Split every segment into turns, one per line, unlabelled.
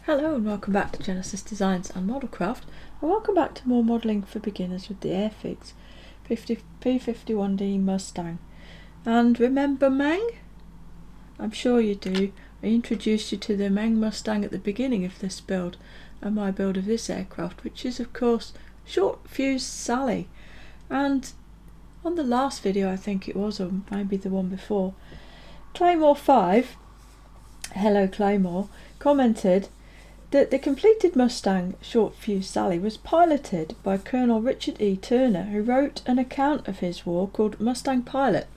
Hello and welcome back to Genesis Designs and Modelcraft, and welcome back to more modelling for beginners with the Airfix P-51 Mustang. And remember Meng? I'm sure you do. I introduced you to the Meng Mustang at the beginning of this build and my build of this aircraft, which is of course Short Fuse Sally. And on the last video, I think it was, or maybe the one before, Claymore 5, hello Claymore, commented that the completed Mustang Short Fuse Sally was piloted by Colonel Richard E. Turner, who wrote an account of his war called Mustang Pilot,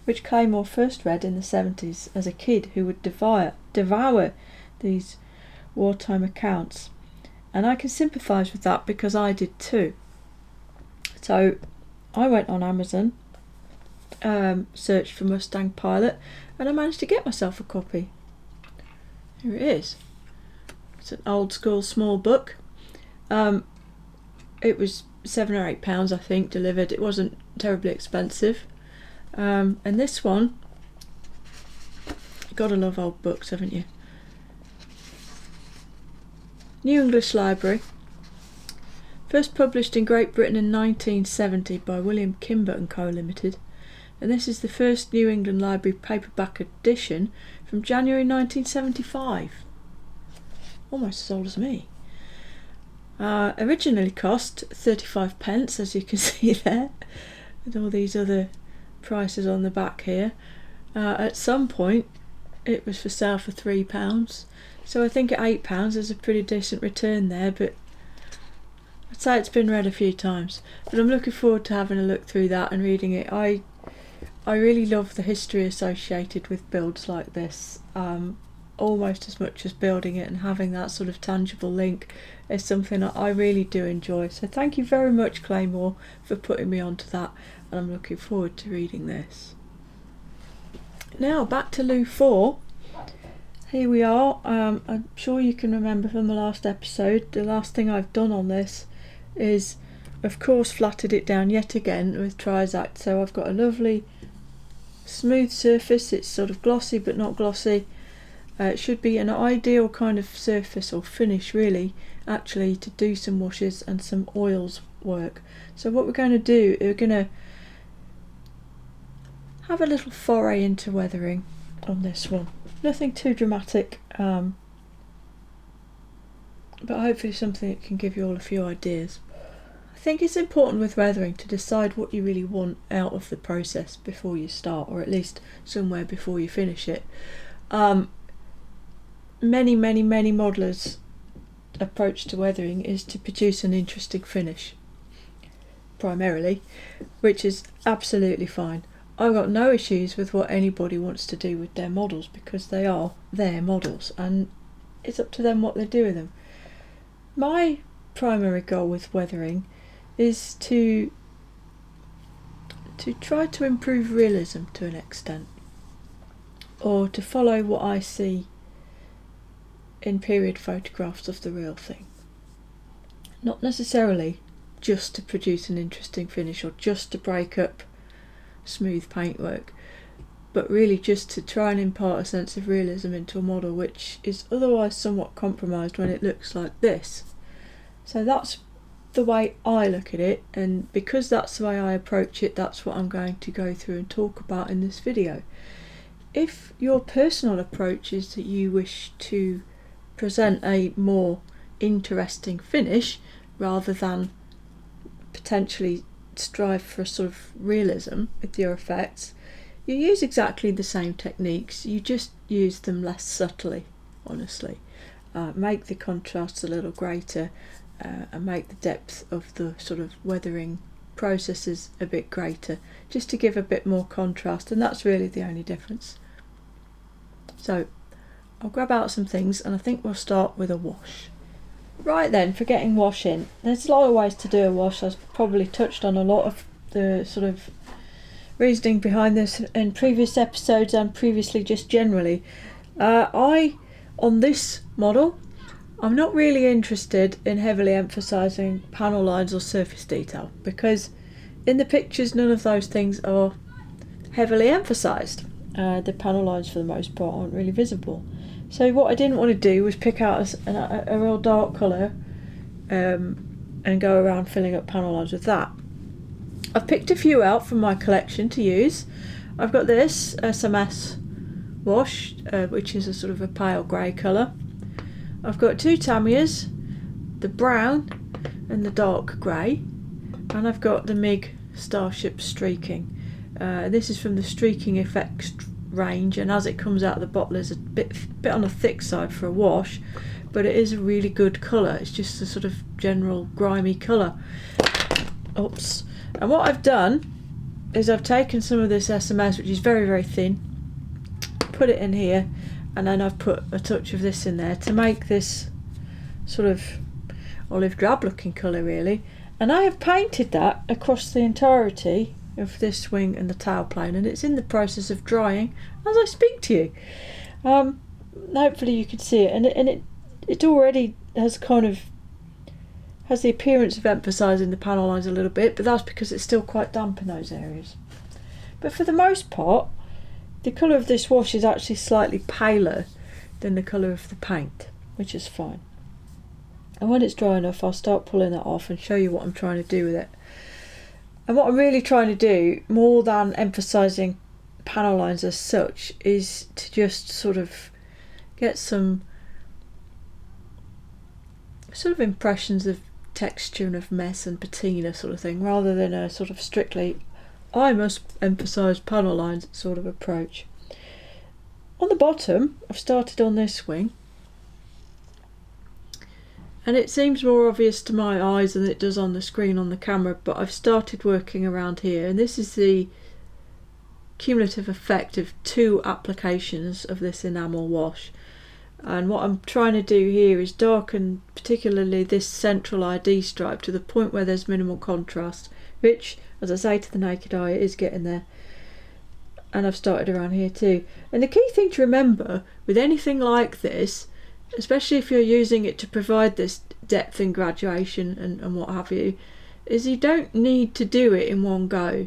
which Claymore first read in the 70s as a kid who would devour these wartime accounts. And I can sympathise with that because I did too. So I went on Amazon, searched for Mustang Pilot, and I managed to get myself a copy. Here it is. It's an old school small book. It was £7 or £8 I think delivered. It wasn't terribly expensive. And this one, you gotta love old books, haven't you? New English Library. First published in Great Britain in 1970 by William Kimber and Co Limited. And this is the first New England Library paperback edition from January 1975. Almost as old as me. Originally cost 35p, as you can see there, with all these other prices on the back here. At some point it was for sale for £3, so I think at £8 there's a pretty decent return there, but I'd say it's been read a few times. But I'm looking forward to having a look through that and reading it. I really love the history associated with builds like this. Almost as much as building it, and having that sort of tangible link is something that I really do enjoy. So thank you very much, Claymore, for putting me onto that, and I'm looking forward to reading this. Now back to Loo 4. Here we are. I'm sure you can remember from the last episode, the last thing I've done on this is of course flattered it down yet again with Trizact. So I've got a lovely smooth surface. It's sort of glossy but not glossy. It should be an ideal kind of surface or finish really, actually, to do some washes and some oils work. So what we're going to do, we're going to have a little foray into weathering on this one. Nothing too dramatic, but hopefully something that can give you all a few ideas. I think it's important with weathering to decide what you really want out of the process before you start, or at least somewhere before you finish it. Many modelers' approach to weathering is to produce an interesting finish, primarily, which is absolutely fine. I've got no issues with what anybody wants to do with their models, because they are their models and it's up to them what they do with them. My primary goal with weathering is to try to improve realism to an extent, or to follow what I see in period photographs of the real thing. Not necessarily just to produce an interesting finish or just to break up smooth paintwork, but really just to try and impart a sense of realism into a model which is otherwise somewhat compromised when it looks like this. So that's the way I look at it, and because that's the way I approach it, that's what I'm going to go through and talk about in this video. If your personal approach is that you wish to present a more interesting finish rather than potentially strive for a sort of realism with your effects, you use exactly the same techniques, you just use them less subtly, honestly. Make the contrasts a little greater, and make the depth of the sort of weathering processes a bit greater, just to give a bit more contrast, and that's really the only difference. So I'll grab out some things, and I think we'll start with a wash. Right then, for getting wash in, there's a lot of ways to do a wash. I've probably touched on a lot of the sort of reasoning behind this in previous episodes and previously just generally. On this model, I'm not really interested in heavily emphasising panel lines or surface detail, because in the pictures none of those things are heavily emphasised. The panel lines for the most part aren't really visible. So what I didn't want to do was pick out a real dark colour and go around filling up panel lines with that. I've picked a few out from my collection to use. I've got this SMS wash, which is a sort of a pale grey colour. I've got two Tamiyas, the brown and the dark grey, and I've got the MIG Starship Streaking. This is from the Streaking Effects range, and as it comes out of the bottle is a bit on the thick side for a wash, but it is a really good colour. It's just a sort of general grimy colour. Oops. And what I've done is I've taken some of this SMS, which is very, very thin, put it in here, and then I've put a touch of this in there to make this sort of olive drab looking colour really. And I have painted that across the entirety of this wing and the tailplane, and it's in the process of drying as I speak to you. Hopefully you can see it, and it already has the appearance of emphasising the panel lines a little bit, but that's because it's still quite damp in those areas. But for the most part, the colour of this wash is actually slightly paler than the colour of the paint, which is fine. And when it's dry enough, I'll start pulling that off and show you what I'm trying to do with it. And what I'm really trying to do, more than emphasising panel lines as such, is to just sort of get some sort of impressions of texture and of mess and patina sort of thing, rather than a sort of strictly I must emphasise panel lines sort of approach. On the bottom, I've started on this wing, and it seems more obvious to my eyes than it does on the screen on the camera, but I've started working around here, and this is the cumulative effect of 2 applications of this enamel wash. And what I'm trying to do here is darken particularly this central ID stripe to the point where there's minimal contrast, which, as I say to the naked eye, it is getting there. And I've started around here too. And the key thing to remember with anything like this, especially if you're using it to provide this depth and graduation and what have you, is you don't need to do it in one go.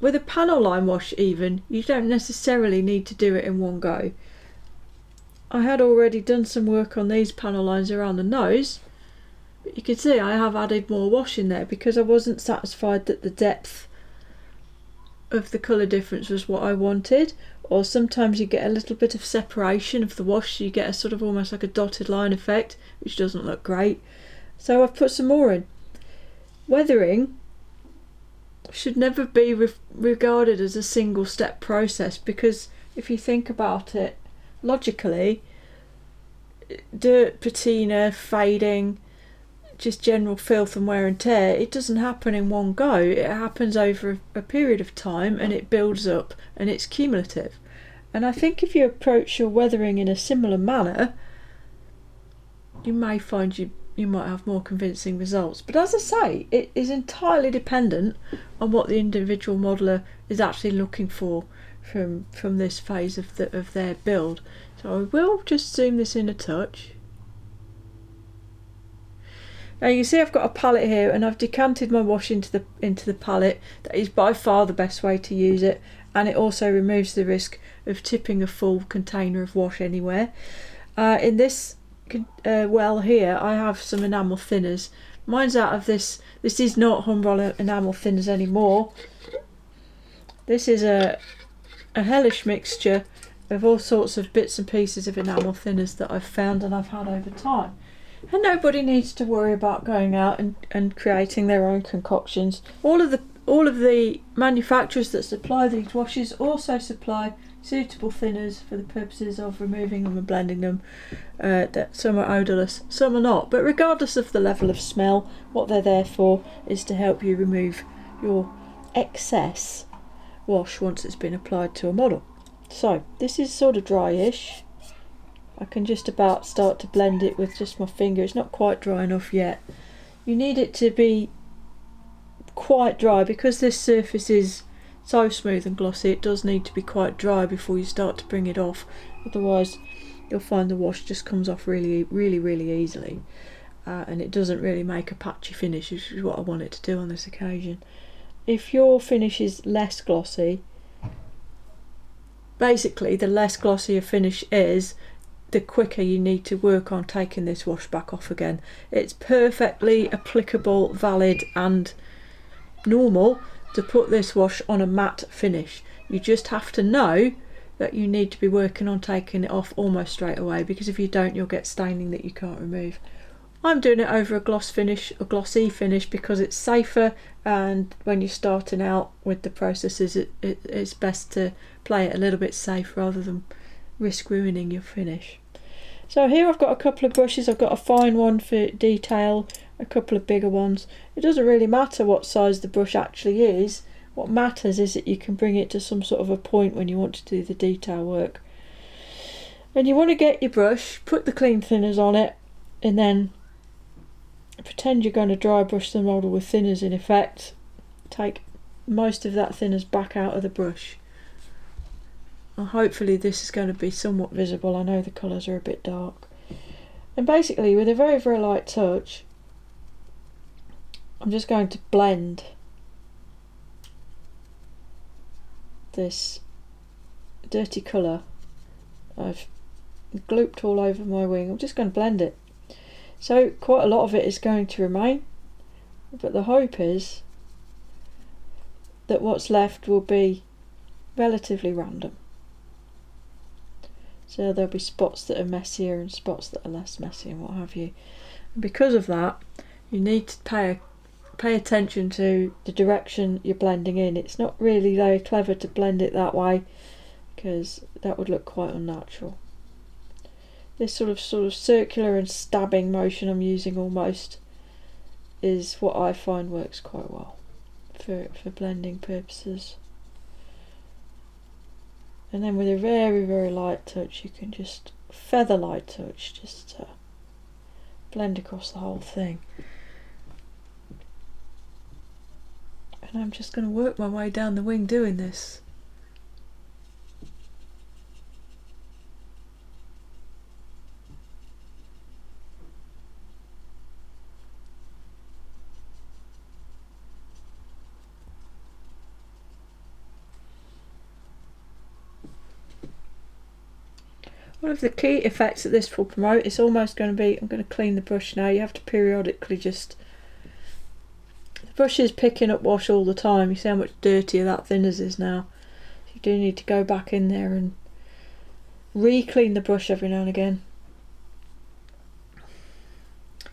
With a panel line wash even, you don't necessarily need to do it in one go. I had already done some work on these panel lines around the nose, but you can see I have added more wash in there because I wasn't satisfied that the depth of the colour difference was what I wanted. Or sometimes you get a little bit of separation of the wash, so you get a sort of almost like a dotted line effect, which doesn't look great. So I've put some more in. Weathering should never be regarded as a single step process, because if you think about it logically, dirt, patina, fading, just general filth and wear and tear, it doesn't happen in one go. It happens over a period of time, and it builds up, and it's cumulative. And I think if you approach your weathering in a similar manner, you may find you might have more convincing results. But as I say, it is entirely dependent on what the individual modeller is actually looking for from this phase of their build. So I will just zoom this in a touch. Now you can see I've got a palette here, and I've decanted my wash into the palette. That is by far the best way to use it, and it also removes the risk of tipping a full container of wash anywhere. In this well here, I have some enamel thinners. Mine's out of this is not Humbrol enamel thinners anymore. This is a hellish mixture of all sorts of bits and pieces of enamel thinners that I've found and I've had over time. And nobody needs to worry about going out and creating their own concoctions. All of the manufacturers that supply these washes also supply suitable thinners for the purposes of removing them and blending them. That some are odourless, some are not. But regardless of the level of smell, what they're there for is to help you remove your excess wash once it's been applied to a model. So this is sort of dry-ish. I can just about start to blend it with just my finger. It's not quite dry enough yet. You need it to be quite dry because this surface is so smooth and glossy. It does need to be quite dry before you start to bring it off. Otherwise you'll find the wash just comes off really easily, and it doesn't really make a patchy finish, which is what I want it to do on this occasion. If your finish is less glossy, basically the less glossy a finish is, the quicker you need to work on taking this wash back off again. It's perfectly applicable, valid and normal to put this wash on a matte finish. You just have to know that you need to be working on taking it off almost straight away, because if you don't, you'll get staining that you can't remove. I'm doing it over a glossy finish because it's safer, and when you're starting out with the processes, it's best to play it a little bit safe rather than risk ruining your finish. So here I've got a couple of brushes. I've got a fine one for detail, a couple of bigger ones. It doesn't really matter what size the brush actually is. What matters is that you can bring it to some sort of a point when you want to do the detail work. And you want to get your brush, put the clean thinners on it, and then pretend you're going to dry brush the model with thinners in effect. Take most of that thinners back out of the brush. And hopefully this is going to be somewhat visible. I know the colours are a bit dark. And basically with a very, very light touch, I'm just going to blend this dirty colour I've glooped all over my wing. I'm just going to blend it. So quite a lot of it is going to remain, but the hope is that what's left will be relatively random. So there'll be spots that are messier and spots that are less messy and what have you. And because of that, you need to pay attention to the direction you're blending in. It's not really very clever to blend it that way, because that would look quite unnatural. This sort of circular and stabbing motion I'm using almost is what I find works quite well for blending purposes. And then with a very, very light touch, you can just feather light touch, just blend across the whole thing. And I'm just going to work my way down the wing doing this. One of the key effects that this will promote is almost going to be, I'm going to clean the brush now. You have to periodically just, the brush is picking up wash all the time. You see how much dirtier that thinners is now. You do need to go back in there and re-clean the brush every now and again.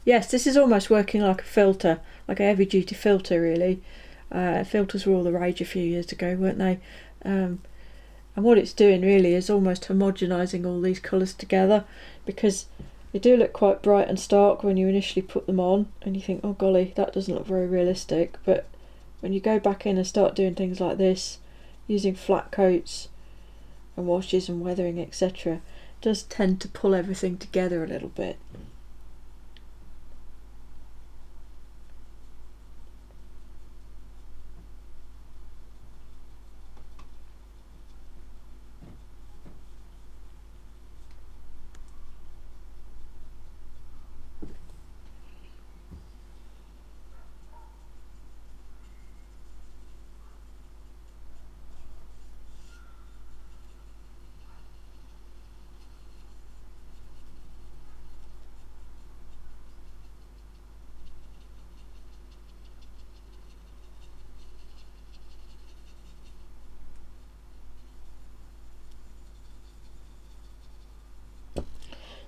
Yes, this is almost working like a filter, like a heavy duty filter really. Filters were all the rage a few years ago, weren't they? And what it's doing really is almost homogenising all these colours together, because they do look quite bright and stark when you initially put them on and you think, oh golly, that doesn't look very realistic. But when you go back in and start doing things like this, using flat coats and washes and weathering, etc., it does tend to pull everything together a little bit.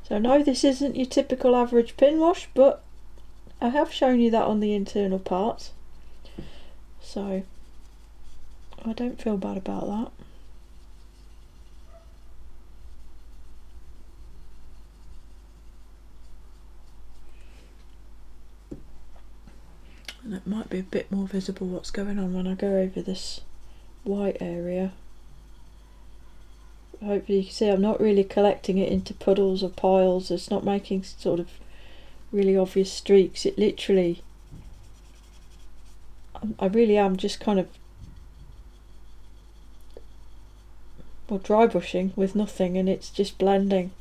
So no, this isn't your typical average pin wash, but I have shown you that on the internal parts, so I don't feel bad about that. And it might be a bit more visible what's going on when I go over this white area. Hopefully you can see I'm not really collecting it into puddles or piles. It's not making sort of really obvious streaks. It literally, I really am just kind of, well, dry brushing with nothing, and it's just blending.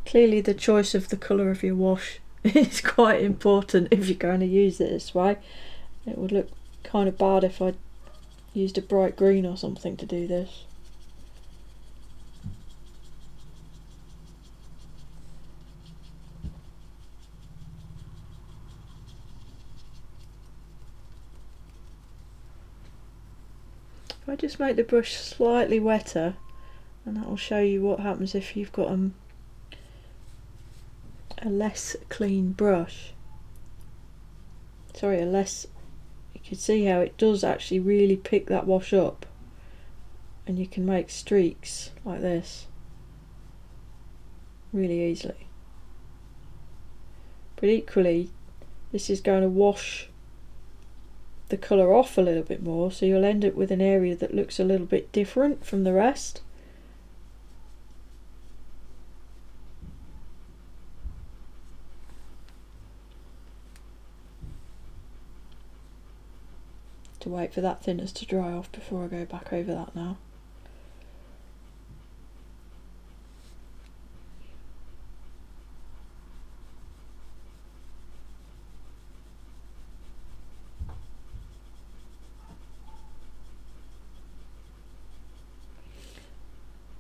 Clearly the choice of the colour of your wash is quite important if you're going to use it this way. It would look kind of bad if I used a bright green or something to do this. If I just make the brush slightly wetter, and that will show you what happens if you've got a less clean brush. Sorry, you can see how it does actually really pick that wash up, and you can make streaks like this really easily. But equally, this is going to wash the colour off a little bit more, so you'll end up with an area that looks a little bit different from the rest. To wait for that thinners to dry off before I go back over that now.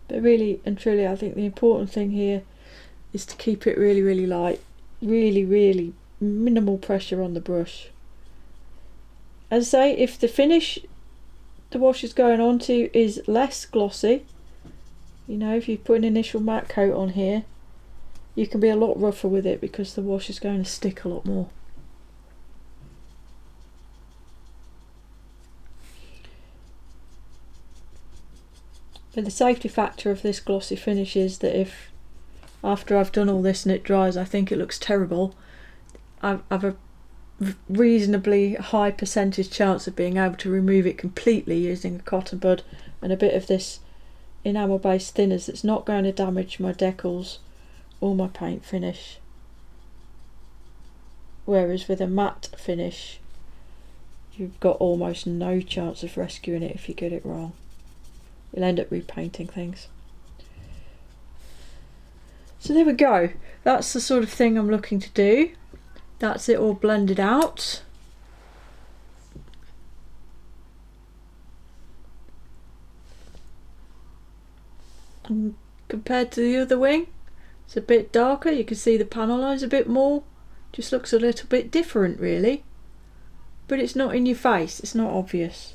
But really and truly, I think the important thing here is to keep it really, really light, really minimal pressure on the brush. As I say, if the finish the wash is going on to is less glossy, you know, if you put an initial matte coat on here, you can be a lot rougher with it because the wash is going to stick a lot more. But the safety factor of this glossy finish is that if after I've done all this and it dries I think it looks terrible, I've a reasonably high percentage chance of being able to remove it completely using a cotton bud and a bit of this enamel based thinners that's not going to damage my decals or my paint finish. Whereas with a matte finish you've got almost no chance of rescuing it if you get it wrong. You'll end up repainting things. So there we go, that's the sort of thing I'm looking to do. That's it all blended out. And compared to the other wing, it's a bit darker. You can see the panel lines a bit more. Just looks a little bit different really. But it's not in your face, it's not obvious.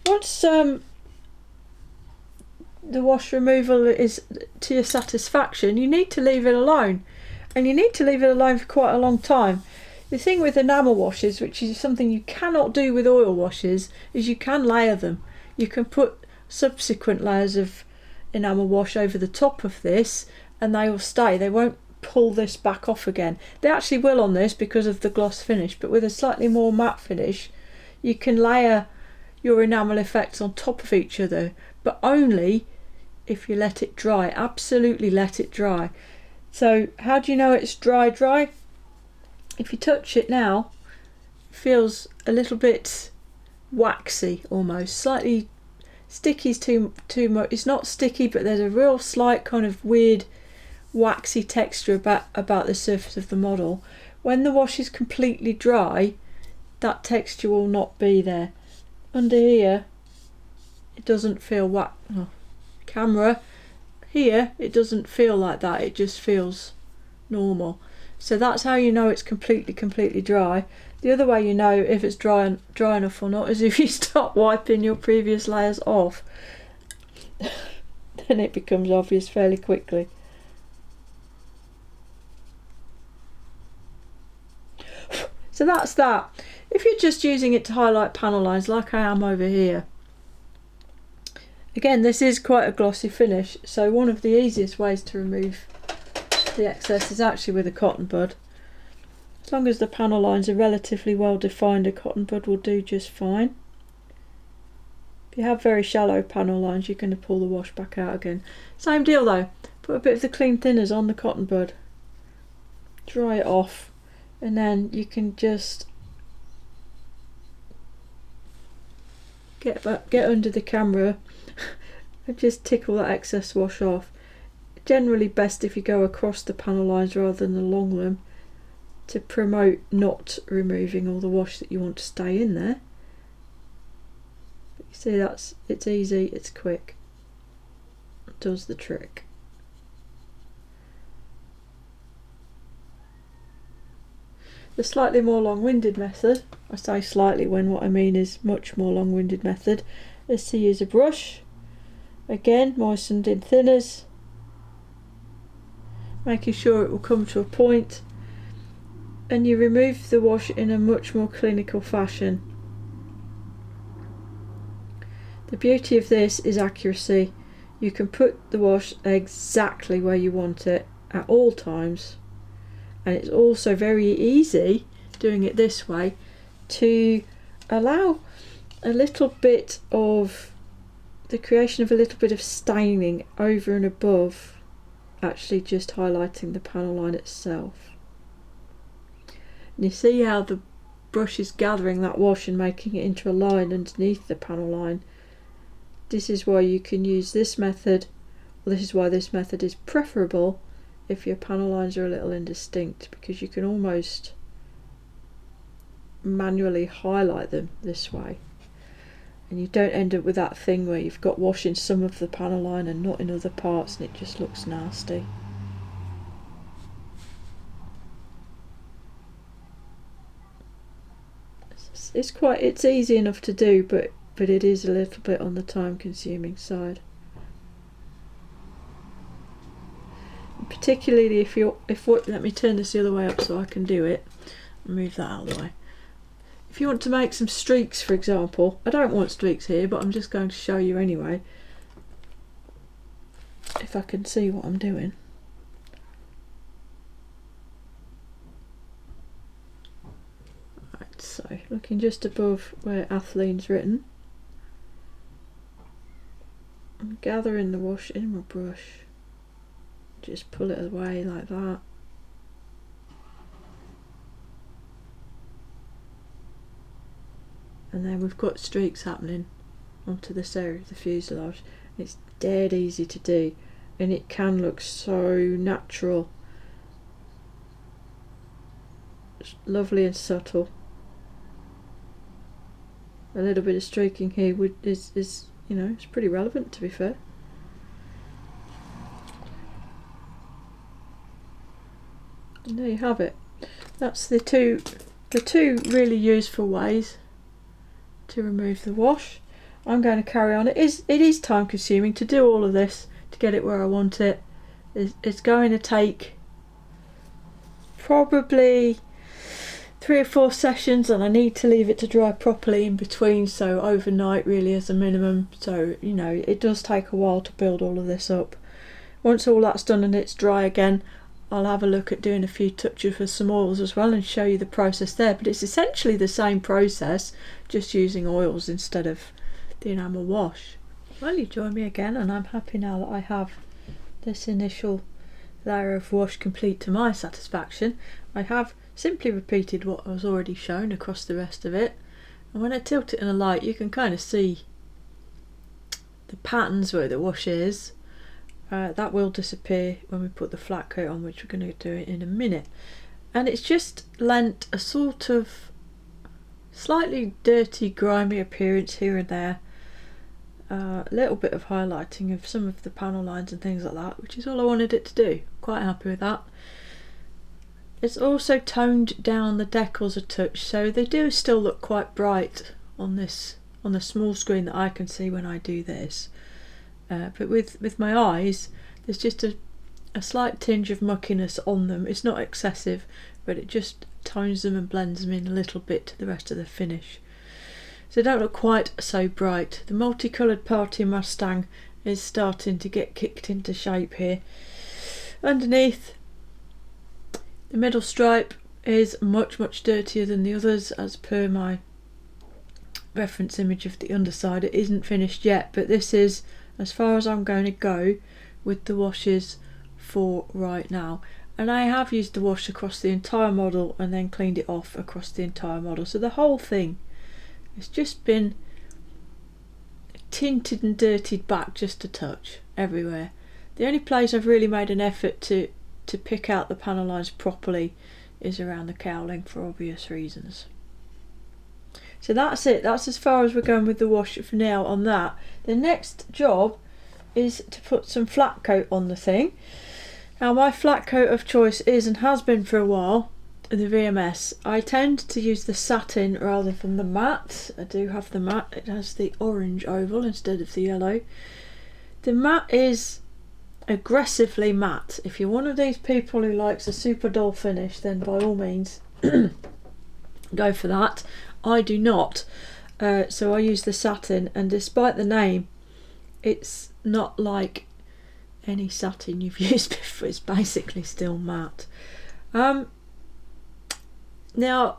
Once the wash removal is to your satisfaction, you need to leave it alone. And you need to leave it alone for quite a long time. The thing with enamel washes, which is something you cannot do with oil washes, is you can layer them. You can put subsequent layers of enamel wash over the top of this and they will stay. They won't pull this back off again. They actually will on this because of the gloss finish, but with a slightly more matte finish you can layer your enamel effects on top of each other, but only if you let it dry. Absolutely let it dry. So how do you know it's dry? If you touch it now, it feels a little bit waxy almost, slightly sticky is too much. It's not sticky, but there's a real slight kind of weird waxy texture about the surface of the model. When the wash is completely dry, that texture will not be there. Under here, it doesn't feel camera. Here it doesn't feel like that, it just feels normal. So that's how you know it's completely dry. The other way you know if it's dry enough or not is if you start wiping your previous layers off. Then it becomes obvious fairly quickly. So that's that. If you're just using it to highlight panel lines like I am over here, again, this is quite a glossy finish, so one of the easiest ways to remove the excess is actually with a cotton bud. As long as the panel lines are relatively well defined, a cotton bud will do just fine. If you have very shallow panel lines, you're going to pull the wash back out again. Same deal though, put a bit of the clean thinners on the cotton bud, dry it off, and then you can just get under the camera and just tickle that excess wash off. Generally best if you go across the panel lines rather than along them to promote not removing all the wash that you want to stay in there. But You see, it's easy, it's quick, it does the trick. The slightly more long-winded method, I say slightly when what I mean is much more long-winded method, is to use a brush, again moistened in thinners, making sure it will come to a point, and you remove the wash in a much more clinical fashion. The beauty of this is accuracy. You can put the wash exactly where you want it at all times, and it's also very easy doing it this way to allow a little bit of the creation of a little bit of staining over and above actually just highlighting the panel line itself. And you see how the brush is gathering that wash and making it into a line underneath the panel line. This is why you can use this method, or this is why this method is preferable if your panel lines are a little indistinct, because you can almost manually highlight them this way, and you don't end up with that thing where you've got wash in some of the panel line and not in other parts, and it just looks nasty. It's easy enough to do, but it is a little bit on the time consuming side. Particularly let me turn this the other way up so I can do it. Move that out of the way. If you want to make some streaks, for example, I don't want streaks here, but I'm just going to show you anyway, if I can see what I'm doing. Right, so looking just above where Athleen's written, I'm gathering the wash in my brush. Just pull it away like that. And then we've got streaks happening onto this area of the fuselage. It's dead easy to do, and it can look so natural. It's lovely and subtle. A little bit of streaking here is you know, it's pretty relevant, to be fair. And there you have it. That's the two really useful ways to remove the wash. I'm going to carry on. It is time consuming to do all of this to get it where I want it. It's going to take probably 3 or 4 sessions, and I need to leave it to dry properly in between, so overnight really as a minimum. So you know, it does take a while to build all of this up. Once all that's done and it's dry again, I'll have a look at doing a few touches with some oils as well and show you the process there. But it's essentially the same process, just using oils instead of the enamel wash. Well, you join me again, and I'm happy now that I have this initial layer of wash complete to my satisfaction. I have simply repeated what was already shown across the rest of it, and when I tilt it in a light you can kind of see the patterns where the wash is. That will disappear when we put the flat coat on, which we're going to do it in a minute. And it's just lent a sort of slightly dirty, grimy appearance here and there. A little bit of highlighting of some of the panel lines and things like that, which is all I wanted it to do. Quite happy with that. It's also toned down the decals a touch, so they do still look quite bright on the small screen that I can see when I do this. But with my eyes, there's just a slight tinge of muckiness on them. It's not excessive, but it just tones them and blends them in a little bit to the rest of the finish. So they don't look quite so bright. The multicoloured P-51 Mustang is starting to get kicked into shape here. Underneath, the middle stripe is much dirtier than the others, as per my reference image of the underside. It isn't finished yet, but this is as far as I'm going to go with the washes for right now. And I have used the wash across the entire model and then cleaned it off across the entire model. So the whole thing has just been tinted and dirtied back just a touch everywhere. The only place I've really made an effort to pick out the panel lines properly is around the cowling, for obvious reasons. So that's it. That's as far as we're going with the wash for now on that. The next job is to put some flat coat on the thing. Now my flat coat of choice is, and has been for a while, the VMS. I tend to use the satin rather than the matte. I do have the matte. It has the orange oval instead of the yellow. The matte is aggressively matte. If you're one of these people who likes a super dull finish, then by all means go for that. I do not. So I use the satin, and despite the name, it's not like any satin you've used before. It's basically still matte. Now,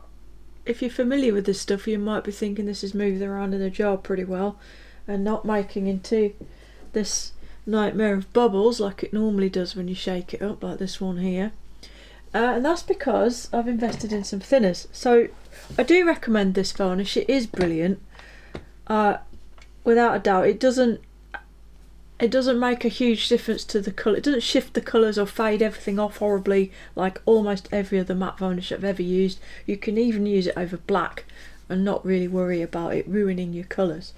if you're familiar with this stuff, you might be thinking this is moving around in the jar pretty well and not making into this nightmare of bubbles like it normally does when you shake it up, like this one here. And that's because I've invested in some thinners. So I do recommend this varnish. It is brilliant, without a doubt. It doesn't make a huge difference to the colour. It doesn't shift the colours or fade everything off horribly like almost every other matte varnish I've ever used. You can even use it over black and not really worry about it ruining your colours.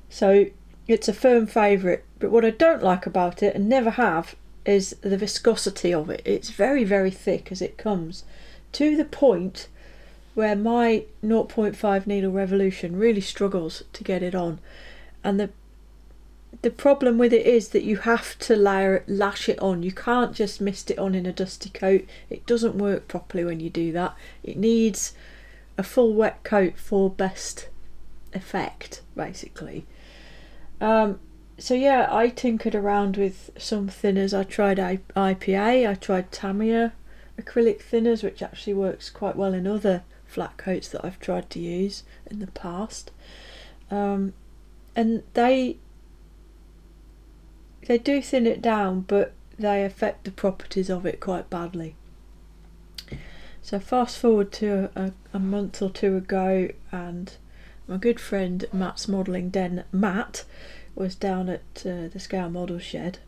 So it's a firm favourite. But what I don't like about it, and never have, is the viscosity of it. It's very, very thick as it comes, to the point where my 0.5 needle revolution really struggles to get it on. And the problem with it is that you have to lash it on. You can't just mist it on in a dusty coat. It doesn't work properly when you do that. It needs a full wet coat for best effect, basically. So yeah, I tinkered around with some thinners. I tried IPA, I tried Tamiya acrylic thinners, which actually works quite well in other flat coats that I've tried to use in the past. And they do thin it down, but they affect the properties of it quite badly. So fast forward to a month or two ago, and my good friend Matt's modelling den, Matt, was down at the Scale Model Shed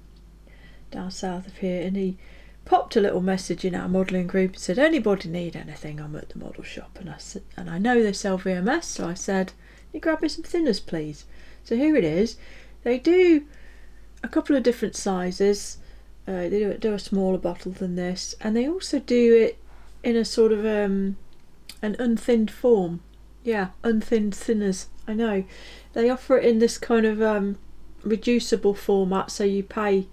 down south of here, and he popped a little message in our modelling group and said, anybody need anything, I'm at the model shop. And I said, and I know they sell VMS, so I said, you grab me some thinners please. So here it is. They do a couple of different sizes. They do a smaller bottle than this, and they also do it in a sort of an unthinned form. Yeah, unthinned thinners. I know. They offer it in this kind of reducible format, so you pay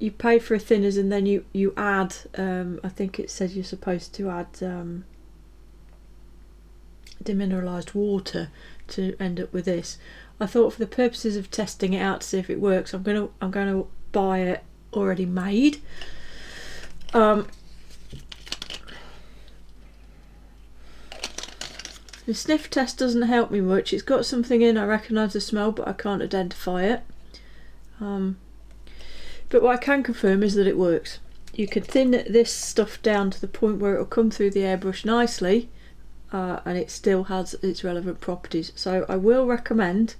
for thinners, and then you add, I think it says you're supposed to add demineralised water to end up with this. I thought for the purposes of testing it out to see if it works, I'm gonna buy it already made. The sniff test doesn't help me much. It's got something in, I recognise the smell, but I can't identify it. But what I can confirm is that it works. You can thin this stuff down to the point where it will come through the airbrush nicely, and it still has its relevant properties. So I will recommend,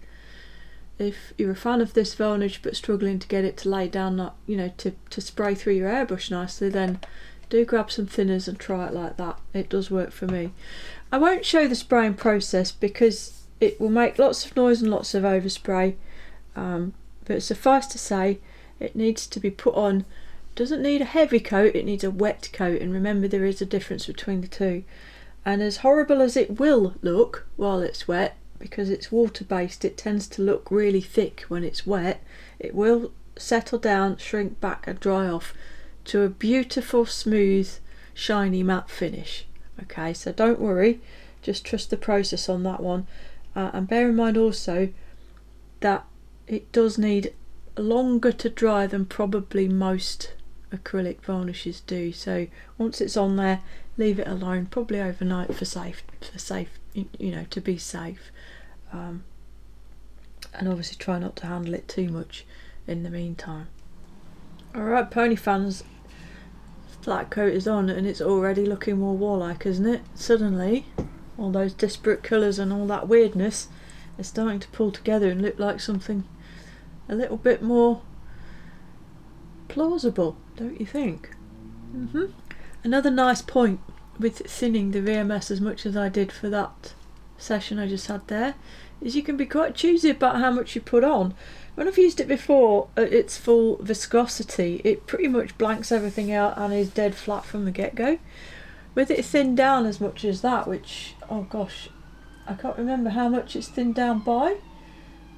if you're a fan of this varnish but struggling to get it to lay down, to spray through your airbrush nicely, then do grab some thinners and try it like that. It does work for me. I won't show the spraying process because it will make lots of noise and lots of overspray, but suffice to say, it needs to be put on. Doesn't need a heavy coat, it needs a wet coat, and remember there is a difference between the two. And as horrible as it will look while it's wet, because it's water based, it tends to look really thick when it's wet. It will settle down, shrink back and dry off to a beautiful, smooth, shiny matte finish. Okay, so don't worry, just trust the process on that one, and bear in mind also that it does need longer to dry than probably most acrylic varnishes do. So once it's on there, leave it alone, probably overnight to be safe, and obviously try not to handle it too much in the meantime. Alright pony fans, flat coat is on and it's already looking more warlike, isn't it? Suddenly all those disparate colours and all that weirdness is starting to pull together and look like something a little bit more plausible, don't you think? Another nice point with thinning the VMS as much as I did for that session I just had there, is you can be quite choosy about how much you put on. When I've used it before at its full viscosity, it pretty much blanks everything out and is dead flat from the get-go. With it thinned down as much as that, which, oh gosh, I can't remember how much it's thinned down by.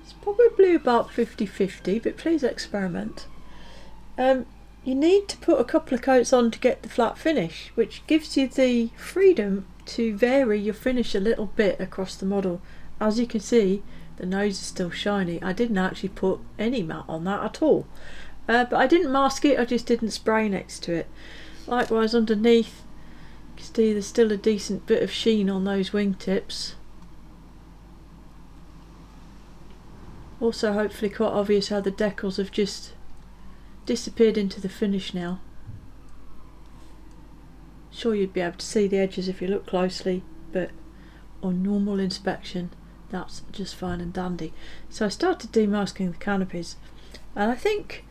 It's probably about 50-50, but please experiment. You need to put a couple of coats on to get the flat finish, which gives you the freedom to vary your finish a little bit across the model. As you can see, the nose is still shiny. I didn't actually put any matte on that at all. But I didn't mask it, I just didn't spray next to it. Likewise underneath, you can see there's still a decent bit of sheen on those wingtips. Also hopefully quite obvious how the decals have just disappeared into the finish now. Sure, you'd be able to see the edges if you look closely, but on normal inspection that's just fine and dandy. So I started demasking the canopies, and I think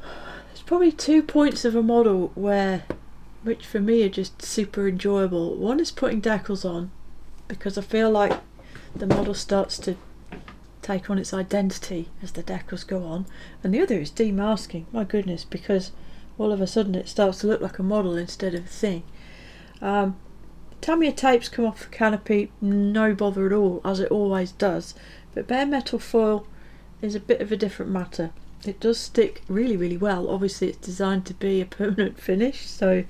there's probably 2 points of a model which for me are just super enjoyable. One is putting decals on, because I feel like the model starts to take on its identity as the decals go on, and the other is demasking. My goodness, because all of a sudden it starts to look like a model instead of a thing. Tamiya tapes come off the canopy, no bother at all, as it always does, but bare metal foil is a bit of a different matter. It does stick really, really well. Obviously it's designed to be a permanent finish, so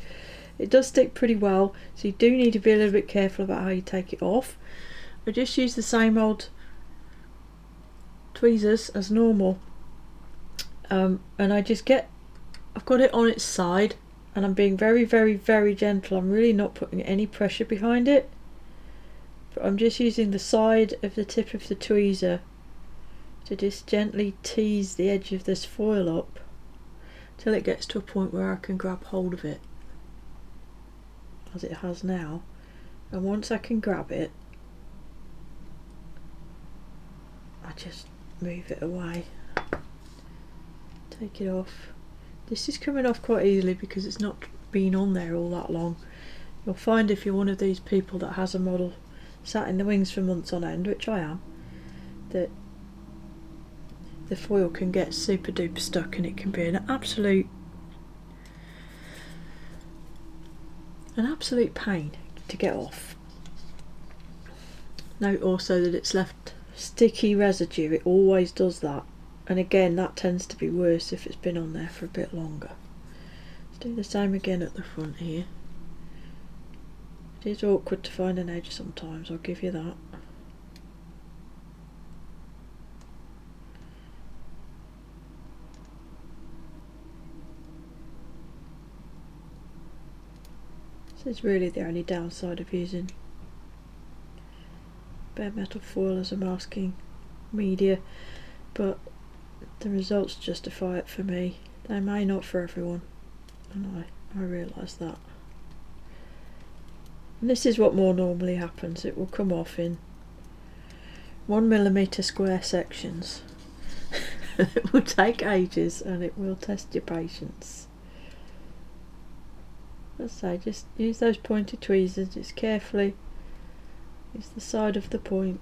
it does stick pretty well, so you do need to be a little bit careful about how you take it off. I just use the same old tweezers as normal, and I've got it on its side, and I'm being very, very, very gentle. I'm really not putting any pressure behind it, but I'm just using the side of the tip of the tweezer to just gently tease the edge of this foil up till it gets to a point where I can grab hold of it, as it has now. And once I can grab it, I just move it away, take it off. This is coming off quite easily because it's not been on there all that long. You'll find if you're one of these people that has a model sat in the wings for months on end, which I am, that the foil can get super duper stuck, and it can be an absolute pain to get off. Note also that it's left sticky residue. It always does that, and again that tends to be worse if it's been on there for a bit longer. Let's do the same again at the front here. It is awkward to find an edge sometimes, I'll give you that. This is really the only downside of using bare metal foil as a masking media, but the results justify it for me. They may not for everyone, and I realise that. And this is what more normally happens. It will come off in 1mm square sections. It will take ages, and it will test your patience. Let's say, just use those pointy tweezers, just carefully. Use the side of the point.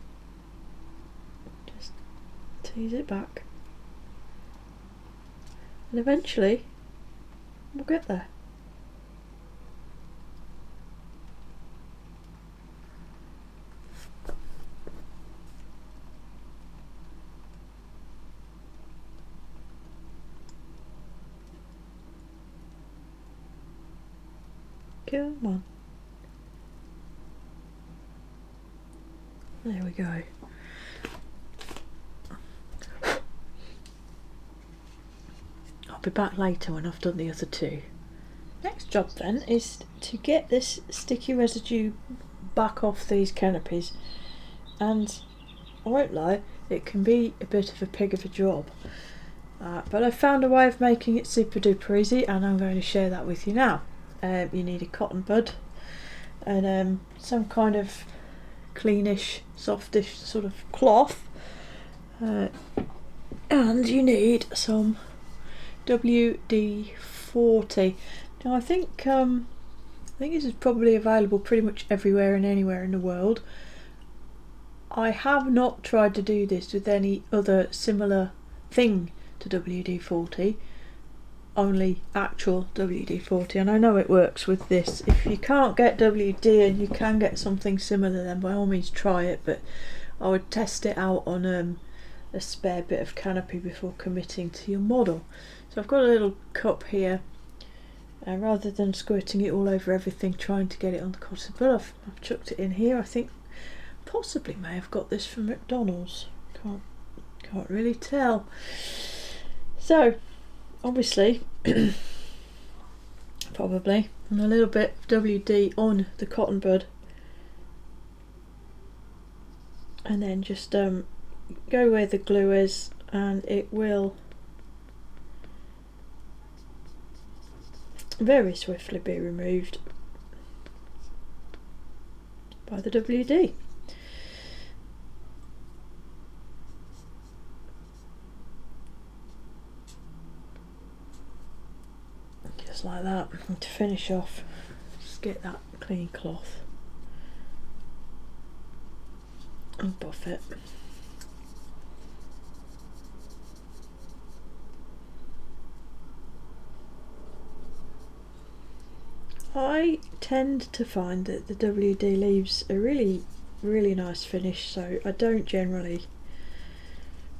Just tease it back. And eventually, we'll get there. Come on. There we go. I'll be back later when I've done the other two. Next job then is to get this sticky residue back off these canopies, and I won't lie, it can be a bit of a pig of a job, but I found a way of making it super duper easy, and I'm going to share that with you now. You need a cotton bud and some kind of cleanish, softish sort of cloth, and you need some WD-40. Now I think think this is probably available pretty much everywhere and anywhere in the world. I have not tried to do this with any other similar thing to WD-40, only actual WD-40, and I know it works with this. If you can't get WD and you can get something similar, then by all means try it, but I would test it out on a spare bit of Canopy before committing to your model. So I've got a little cup here, and rather than squirting it all over everything trying to get it on the cotton bud, I've chucked it in here. I think possibly may have got this from McDonald's, can't really tell. So obviously probably, and a little bit of WD on the cotton bud, and then just go where the glue is, and it will very swiftly be removed by the WD. Just like that. And to finish off, just get that clean cloth and buff it. I tend to find that the WD leaves a really nice finish, so I don't generally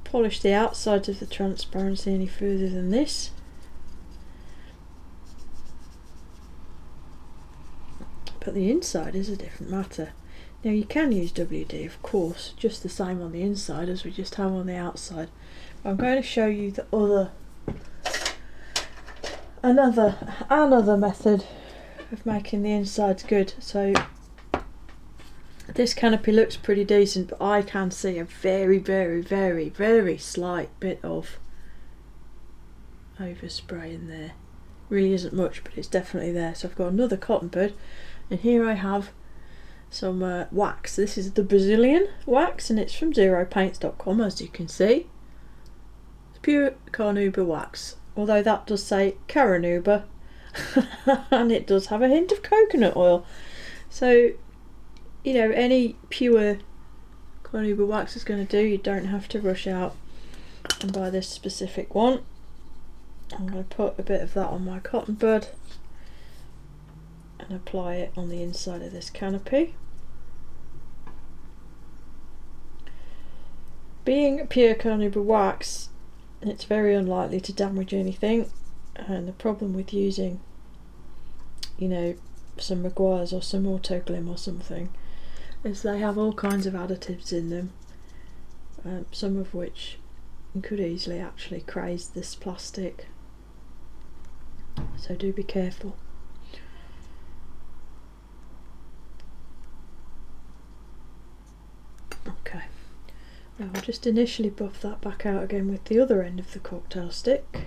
polish the outside of the transparency any further than this. But the inside is a different matter. Now you can use WD, of course, just the same on the inside as we just have on the outside. I'm going to show you the another method of making the insides good. So this Canopy looks pretty decent, but I can see a very slight bit of overspray in there. Really isn't much, but it's definitely there. So I've got another cotton bud, and here I have some wax. This is the Brazilian wax, and it's from zeropaints.com, as you can see. It's pure carnauba wax, although that does say carnauba and it does have a hint of coconut oil. So, you know, any pure carnauba wax is going to do. You don't have to rush out and buy this specific one. I'm going to put a bit of that on my cotton bud and apply it on the inside of this Canopy. Being pure carnauba wax, it's very unlikely to damage anything, and the problem with using, you know, some Maguires or some Auto Glim or something is they have all kinds of additives in them, some of which could easily actually craze this plastic, so do be careful. Okay, now I'll just initially buff that back out again with the other end of the cocktail stick.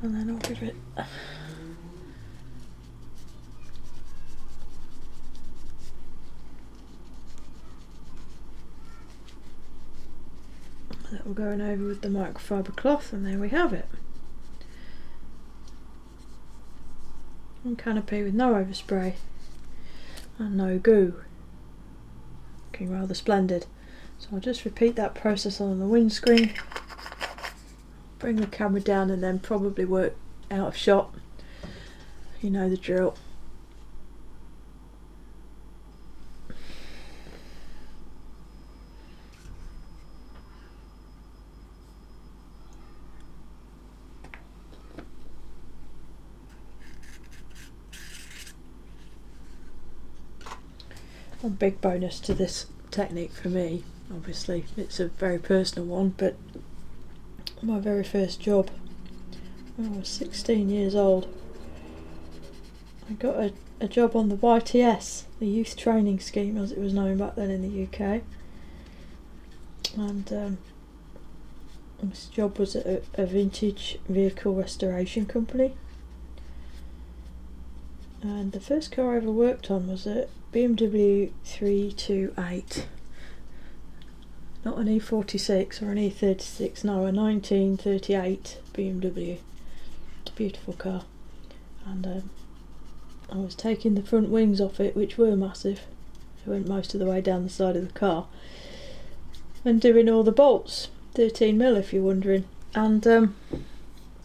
And then I'll give it that will go over with the microfiber cloth, and there we have it. And Canopy with no overspray and no goo. Looking rather splendid. So I'll just repeat that process on the windscreen. Bring the camera down and then probably work out of shot. You know the drill. One big bonus to this technique for me, obviously it's a very personal one, but my very first job when I was 16 years old, I got a job on the YTS, the Youth Training Scheme as it was known back then in the UK, and this job was at a vintage vehicle restoration company, and the first car I ever worked on was a BMW 328. not an E46 or an E36, no, a 1938 BMW. Beautiful car. And I was taking the front wings off it, which were massive. It went most of the way down the side of the car. And doing all the bolts, 13mm if you're wondering. And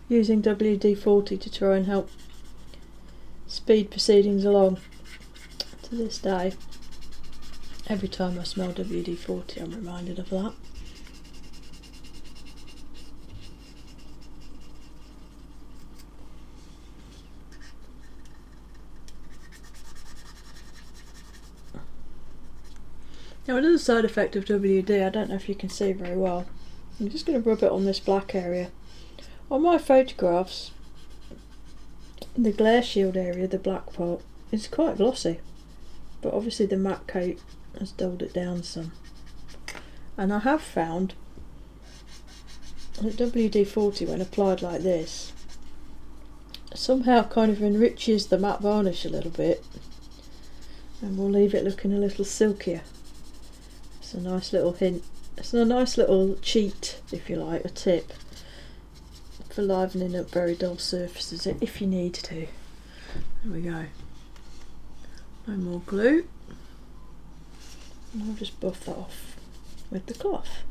using WD-40 to try and help speed proceedings along. To this day, every time I smell WD-40 I'm reminded of that. Now another side effect of WD, I don't know if you can see very well. I'm just going to rub it on this black area. On my photographs, the glare shield area, the black part, is quite glossy. But obviously the matte coat has dulled it down some. And I have found that WD-40, when applied like this, somehow kind of enriches the matte varnish a little bit and will leave it looking a little silkier. It's a nice little hint. It's a nice little cheat, if you like, a tip for livening up very dull surfaces if you need to. There we go. No more glue. And I'll just buff that off with the cloth.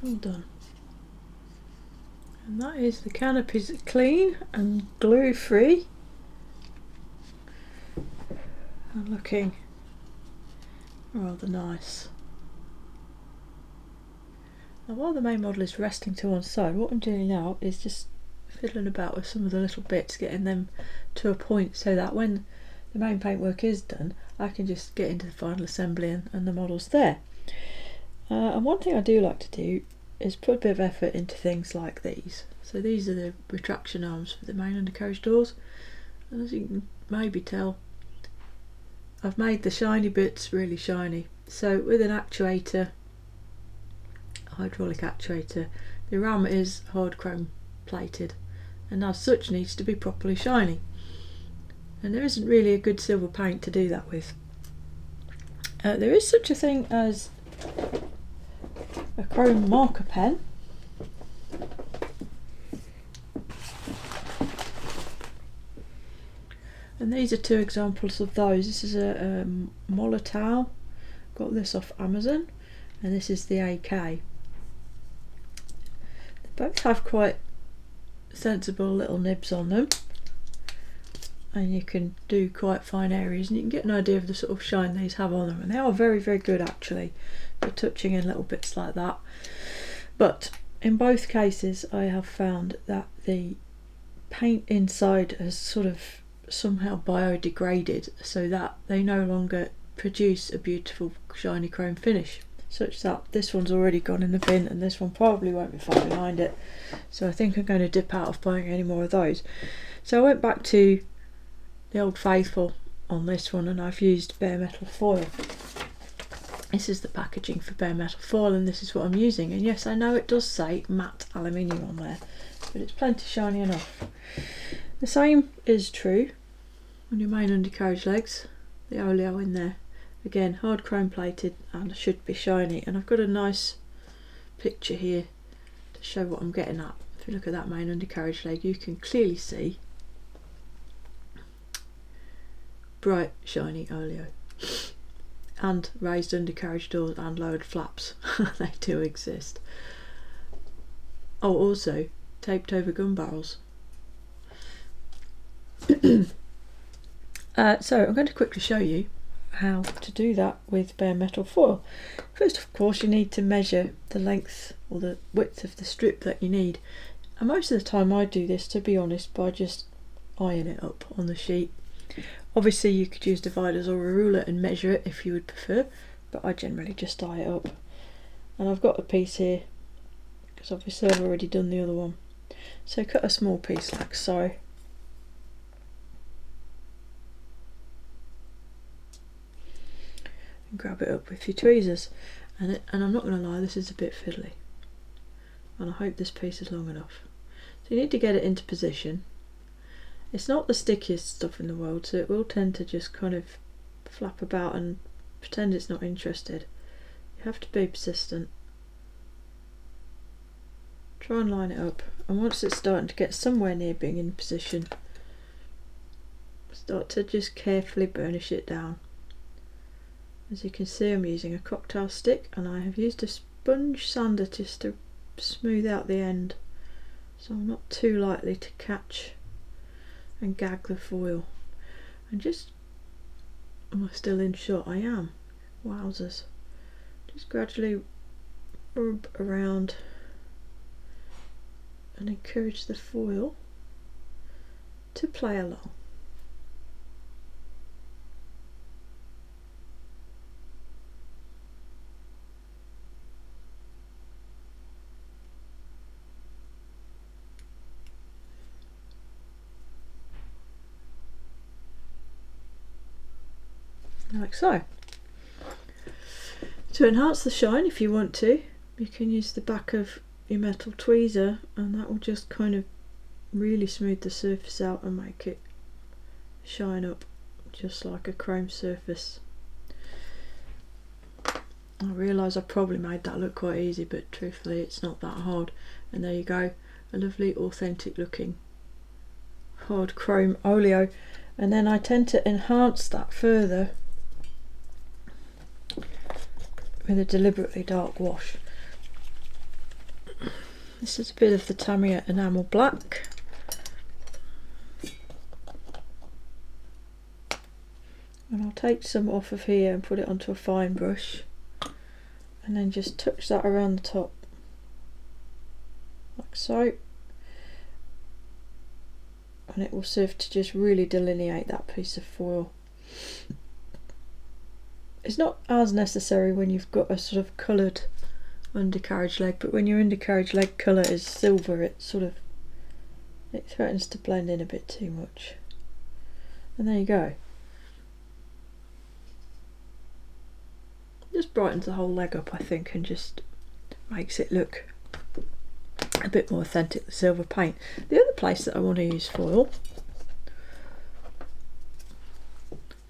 All done. And that is the Canopy's clean and glue free and looking rather nice. Now while the main model is resting to one side, what I'm doing now is just fiddling about with some of the little bits, getting them to a point so that when the main paintwork is done I can just get into the final assembly and the model's there. And one thing I do like to do is put a bit of effort into things like these. So these are the retraction arms for the main undercarriage doors, and as you can maybe tell, I've made the shiny bits really shiny. So with an actuator, hydraulic actuator, the ram is hard chrome plated and as such needs to be properly shiny, and there isn't really a good silver paint to do that with. There is such a thing as a chrome marker pen, and these are two examples of those. This is a Molotow, got this off Amazon, and this is the AK. They both have quite sensible little nibs on them, and you can do quite fine areas and you can get an idea of the sort of shine these have on them, and they are very, very good actually for touching in little bits like that. But in both cases I have found that the paint inside has sort of somehow biodegraded so that they no longer produce a beautiful shiny chrome finish, such that this one's already gone in the bin and this one probably won't be far behind it. So I think I'm going to dip out of buying any more of those. So I went back to the old faithful on this one, and I've used bare metal foil. This is the packaging for bare metal foil and this is what I'm using, and yes, I know it does say matte aluminium on there, but it's plenty shiny enough. The same is true on your main undercarriage legs, the oleo in there, again hard chrome plated and should be shiny, and I've got a nice picture here to show what I'm getting at. If you look at that main undercarriage leg, you can clearly see bright shiny oleo, and raised undercarriage doors and lowered flaps. They do exist. Oh, also taped over gun barrels. So I'm going to quickly show you how to do that with bare metal foil. First of course you need to measure the length or the width of the strip that you need, and most of the time I do this, to be honest, by just eyeing it up on the sheet. Obviously you could use dividers or a ruler and measure it if you would prefer, but I generally just eye it up. And I've got a piece here because obviously I've already done the other one. So cut a small piece like so. and grab it up with your tweezers. And I'm not going to lie, this is a bit fiddly, and I hope this piece is long enough. So you need to get it into position. It's not the stickiest stuff in the world, so it will tend to just kind of flap about and pretend it's not interested. You have to be persistent. Try and line it up, and once it's starting to get somewhere near being in position, start to just carefully burnish it down. As you can see, I'm using a cocktail stick, and I have used a sponge sander just to smooth out the end, so I'm not too likely to catch and gag the foil. And just, am I still in shot? I am. Wowzers. Just gradually rub around and encourage the foil to play along. Like so. To enhance the shine, if you want to, you can use the back of your metal tweezer, and that will just kind of really smooth the surface out and make it shine up just like a chrome surface. I realise I probably made that look quite easy, but truthfully it's not that hard. And there you go, a lovely authentic looking hard chrome oleo. And then I tend to enhance that further with a deliberately dark wash. This is a bit of the Tamiya enamel black. And I'll take some off of here and put it onto a fine brush, and then just touch that around the top like so, and it will serve to just really delineate that piece of foil. It's not as necessary when you've got a sort of coloured undercarriage leg, but when your undercarriage leg colour is silver, it threatens to blend in a bit too much. And there you go. Just brightens the whole leg up, I think, and just makes it look a bit more authentic, the silver paint. The other place that I want to use foil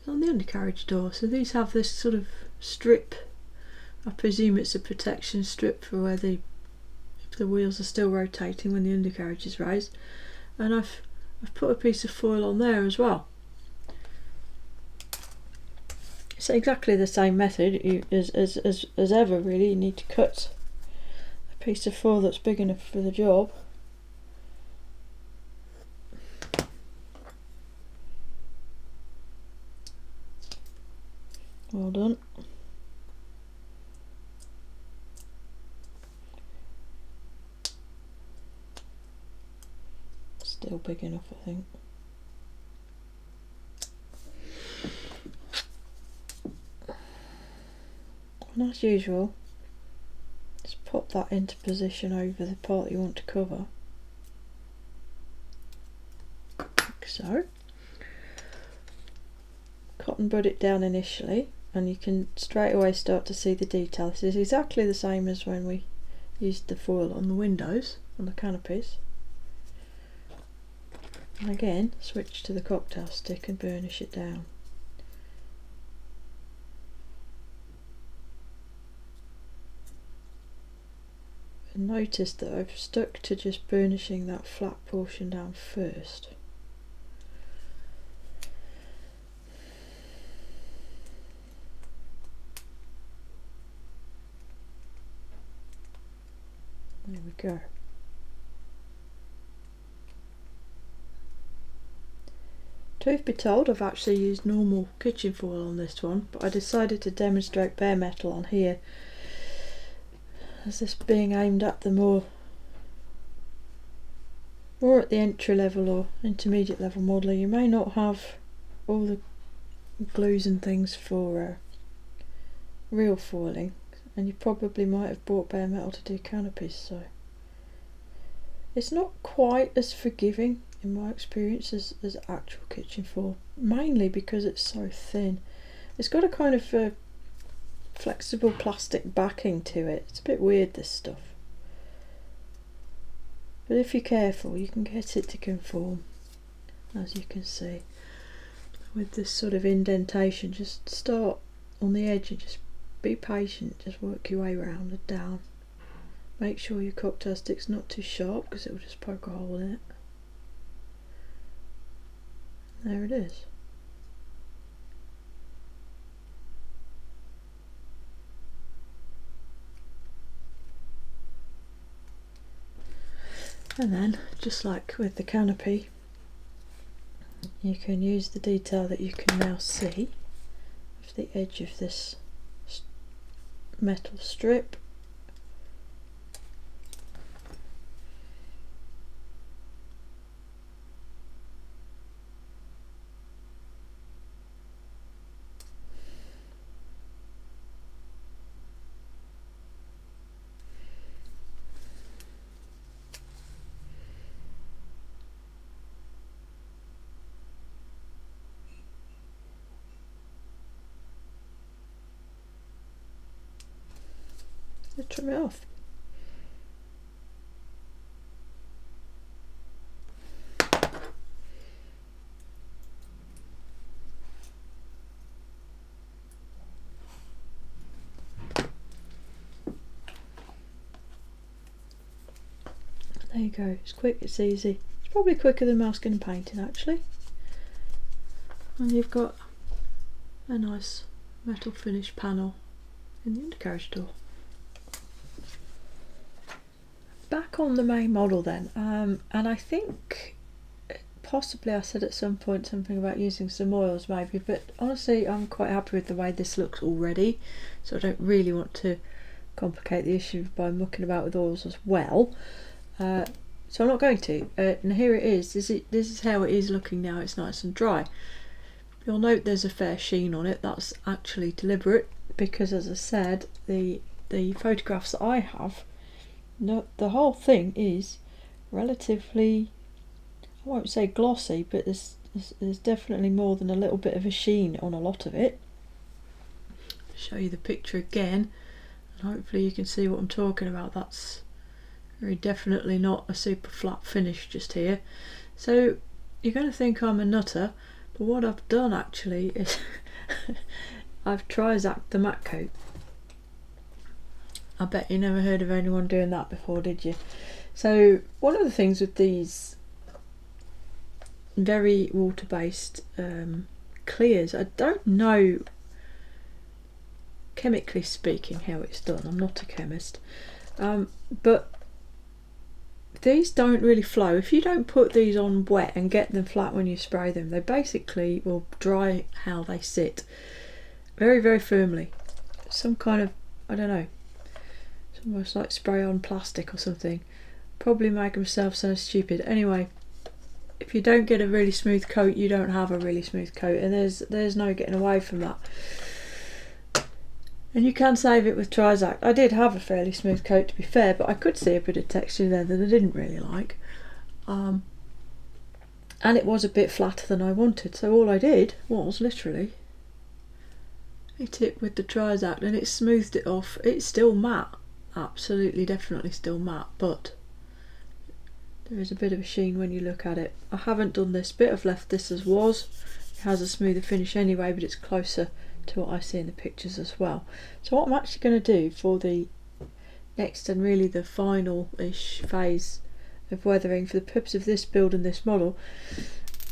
is on the undercarriage door. So these have this sort of strip. I presume it's a protection strip for where if the wheels are still rotating when the undercarriage is raised. And I've put a piece of foil on there as well. It's exactly the same method as ever, really. You need to cut a piece of foil that's big enough for the job. Well done. Still big enough, I think. And as usual, just pop that into position over the part you want to cover, like so. Cotton bud it down initially, and you can straight away start to see the detail. This is exactly the same as when we used the foil on the windows, on the canopies. And again, switch to the cocktail stick and burnish it down. And notice that I've stuck to just burnishing that flat portion down first. There we go. Truth be told, I've actually used normal kitchen foil on this one, but I decided to demonstrate bare metal on here, as this being aimed at the more at the entry level or intermediate level modeller. You may not have all the glues and things for real foiling, and you probably might have bought bare metal to do canopies, so it's not quite as forgiving in my experience as actual kitchen foil, mainly because it's so thin. It's got a kind of flexible plastic backing to it. It's a bit weird, this stuff. But if you're careful, you can get it to conform, as you can see. With this sort of indentation, just start on the edge and just be patient, just work your way around and down. Make sure your cocktail stick's not too sharp because it will just poke a hole in it. There it is. And then, just like with the Canopy, you can use the detail that you can now see of the edge of this metal strip. Trim it off. There you go, it's quick, it's easy. It's probably quicker than masking and painting actually. And you've got a nice metal finish panel in the undercarriage door. Back on the main model then, and I think possibly I said at some point something about using some oils maybe, but honestly I'm quite happy with the way this looks already, so I don't really want to complicate the issue by mucking about with oils as well, so I'm not going to. And here it is. This is how it is looking now. It's nice and dry. You'll note there's a fair sheen on it. That's actually deliberate because, as I said, the photographs that I have, the whole thing is relatively, I won't say glossy, but there's definitely more than a little bit of a sheen on a lot of it. I'll show you the picture again and hopefully you can see what I'm talking about. That's very definitely not a super flat finish just here. So you're going to think I'm a nutter, but what I've done actually is I've trizacked the matte coat. I bet you never heard of anyone doing that before, did you? So one of the things with these very water-based clears, I don't know chemically speaking how it's done, I'm not a chemist, but these don't really flow. If you don't put these on wet and get them flat when you spray them, they basically will dry how they sit, very very firmly. Some kind of, I don't know, almost like spray on plastic or something. Probably make myself so stupid. Anyway, if you don't get a really smooth coat, you don't have a really smooth coat, and there's no getting away from that. And you can save it with Trizact. I did have a fairly smooth coat, to be fair, but I could see a bit of texture there that I didn't really like, and it was a bit flatter than I wanted, so all I did was literally hit it with the Trizact and it smoothed it off. It's still matte, absolutely definitely still matte, but there is a bit of a sheen when you look at it. I haven't done this bit, I've left this as was. It has a smoother finish anyway, but it's closer to what I see in the pictures as well. So what I'm actually going to do for the next and really the final-ish phase of weathering for the purpose of this build and this model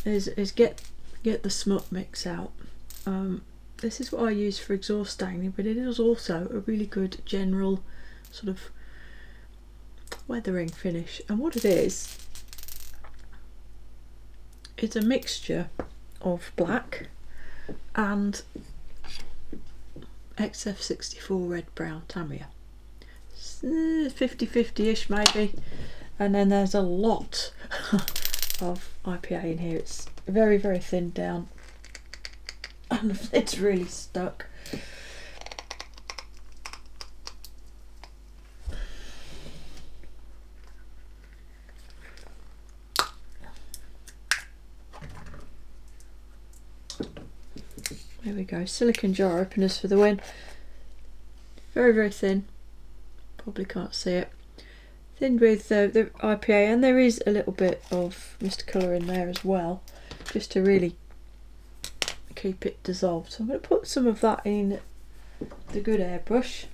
is get the smut mix out. This is what I use for exhaust staining, but it is also a really good general sort of weathering finish. And what it is, it's a mixture of black and XF64 red brown Tamiya, 50-50ish maybe, and then there's a lot of IPA in here. It's very very thinned down and it's really stuck. There we go, silicone jar openers for the win. very, very thin. Probably can't see it. Thinned with the IPA, and there is a little bit of mist colour in there as well, just to really keep it dissolved. So I'm going to put some of that in the good airbrush,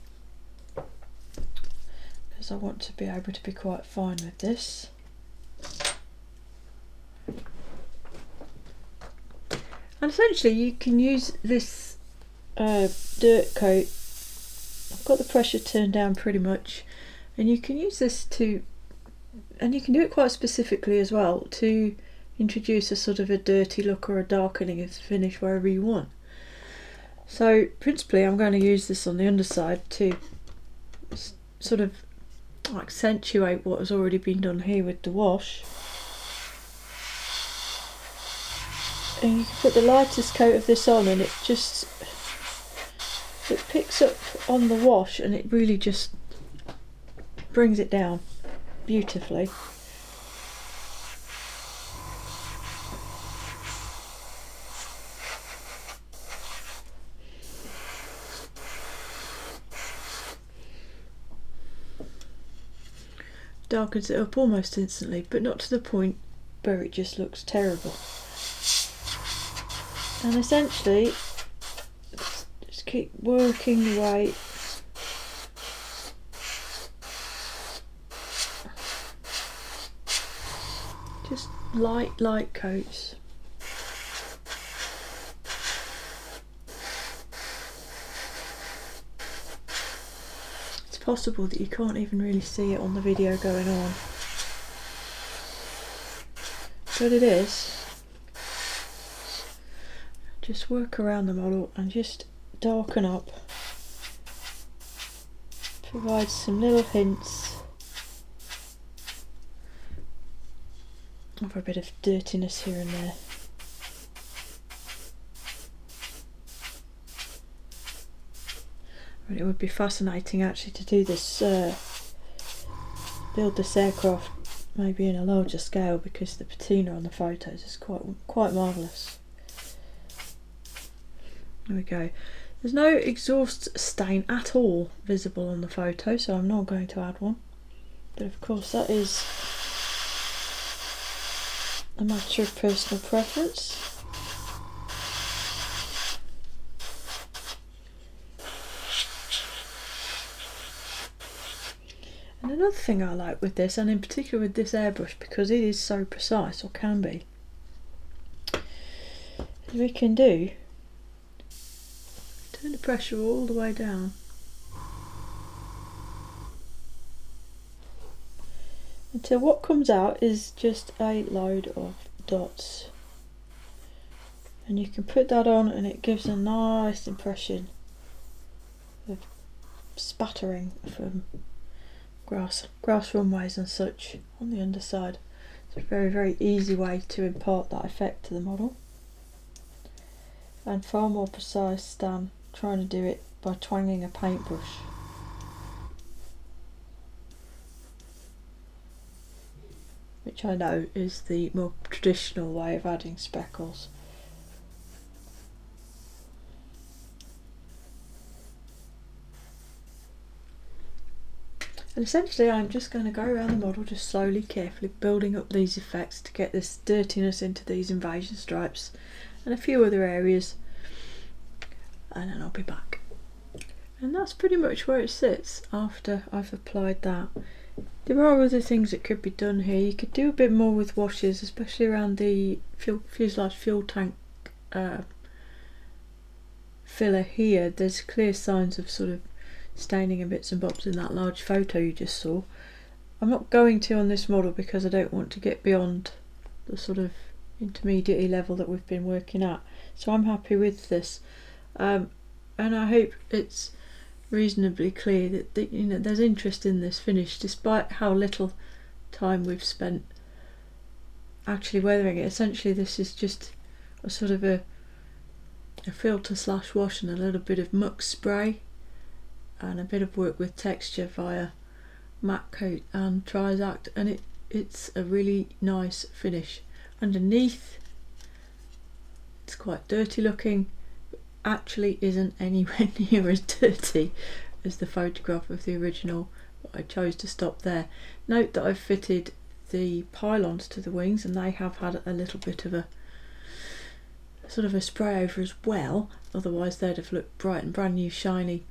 because I want to be able to be quite fine with this. And essentially you can use this dirt coat, I've got the pressure turned down pretty much, and you can use this to, and you can do it quite specifically as well, to introduce a sort of a dirty look or a darkening of the finish wherever you want. So principally I'm going to use this on the underside to sort of accentuate what has already been done here with the wash. And you can put the lightest coat of this on, and it picks up on the wash, and it really just brings it down beautifully. Darkens it up almost instantly, but not to the point where it just looks terrible. And essentially just keep working away. Just light coats. It's possible that you can't even really see it on the video going on, but it is. Just work around the model and just darken up, provide some little hints of a bit of dirtiness here and there. But it would be fascinating actually to do this, build this aircraft maybe in a larger scale, because the patina on the photos is quite marvellous. There we go. There's no exhaust stain at all visible on the photo, so I'm not going to add one. But of course that is a matter of personal preference. And another thing I like with this, and in particular with this airbrush, because it is so precise, or can be, is we can do turn the pressure all the way down until what comes out is just a load of dots, and you can put that on and it gives a nice impression of spattering from grass runways and such on the underside. It's a very, very easy way to impart that effect to the model, and far more precise than trying to do it by twanging a paintbrush. Which I know is the more traditional way of adding speckles. And essentially I'm just going to go around the model just slowly, carefully building up these effects to get this dirtiness into these invasion stripes and a few other areas, and then I'll be back. And that's pretty much where it sits after I've applied that. There are other things that could be done here. You could do a bit more with washes, especially around the fuselage fuel tank filler here. There's clear signs of sort of staining and bits and bobs in that large photo you just saw. I'm not going to on this model because I don't want to get beyond the sort of intermediate level that we've been working at. So I'm happy with this, and I hope it's reasonably clear that you know there's interest in this finish, despite how little time we've spent actually weathering it. Essentially, this is just a sort of a filter slash wash and a little bit of muck spray, and a bit of work with texture via matte coat and Trizact, and it's a really nice finish. Underneath it's quite dirty looking, but actually isn't anywhere near as dirty as the photograph of the original, but I chose to stop there. Note that I've fitted the pylons to the wings, and they have had a little bit of a sort of a spray over as well, otherwise they'd have looked bright and brand new shiny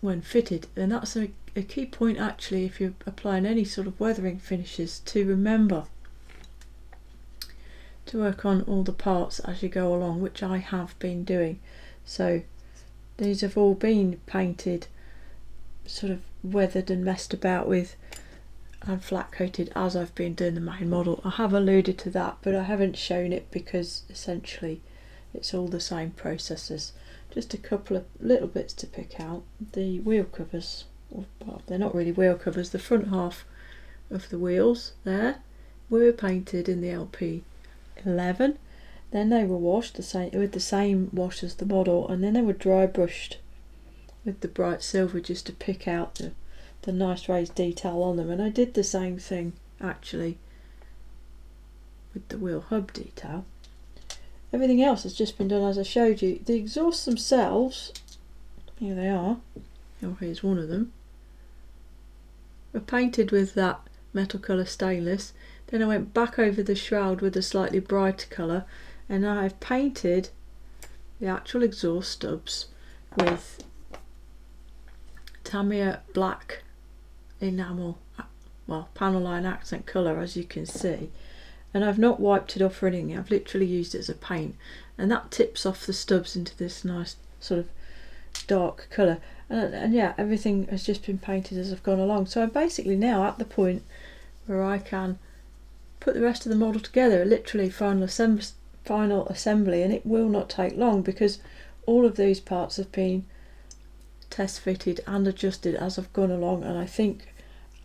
when fitted. And that's a key point actually if you're applying any sort of weathering finishes, to remember to work on all the parts as you go along, which I have been doing. So these have all been painted, sort of weathered and messed about with and flat coated as I've been doing the main model. I have alluded to that, but I haven't shown it because essentially it's all the same processes. Just a couple of little bits to pick out. The wheel covers, well, they're not really wheel covers, the front half of the wheels there were painted in the LP11, then they were washed with the same wash as the model, and then they were dry brushed with the bright silver just to pick out the nice raised detail on them. And I did the same thing actually with the wheel hub detail. Everything else has just been done as I showed you. The exhausts themselves, here they are, oh, here's one of them, were painted with that metal colour stainless. Then I went back over the shroud with a slightly brighter colour, and now I've painted the actual exhaust stubs with Tamiya black enamel, well, panel line accent colour, as you can see. And I've not wiped it off or anything, I've literally used it as a paint, and that tips off the stubs into this nice sort of dark colour. And yeah, everything has just been painted as I've gone along. So I'm basically now at the point where I can put the rest of the model together, literally final assembly, and it will not take long because all of these parts have been test fitted and adjusted as I've gone along. And I think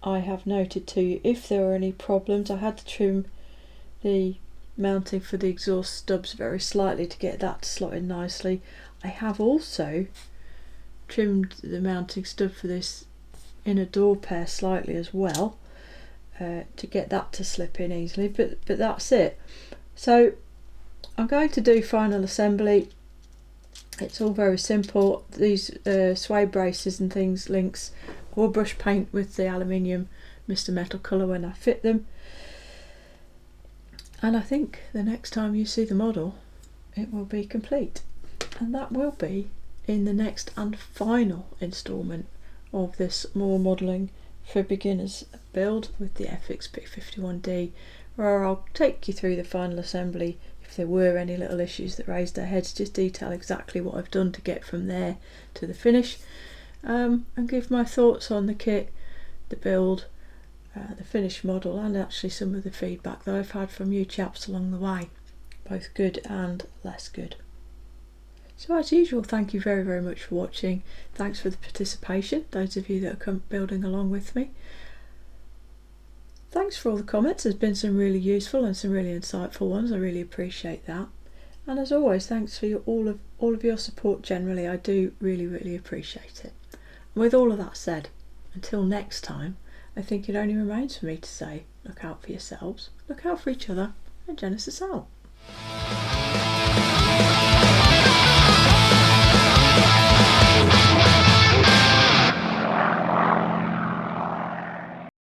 I have noted to you if there were any problems. I had to trim the mounting for the exhaust stubs very slightly to get that to slot in nicely. I have also trimmed the mounting stud for this inner door pair slightly as well, to get that to slip in easily, but that's it. So I'm going to do final assembly. It's all very simple. These sway braces and things, links, I will brush paint with the aluminium Mr. Metal colour when I fit them. And I think the next time you see the model, it will be complete. And that will be in the next and final instalment of this more modelling for beginners build with the Airfix P-51D, where I'll take you through the final assembly. If there were any little issues that raised their heads, just detail exactly what I've done to get from there to the finish, and give my thoughts on the kit, the build, the finished model, and actually some of the feedback that I've had from you chaps along the way, both good and less good. So as usual, thank you very, very much for watching. Thanks for the participation, those of you that are building along with me. Thanks for all the comments. There's been some really useful and some really insightful ones. I really appreciate that. And as always, thanks for all of your support generally. I do really, really appreciate it. And with all of that said, until next time, I think it only remains for me to say, look out for yourselves, look out for each other, and Genesis out.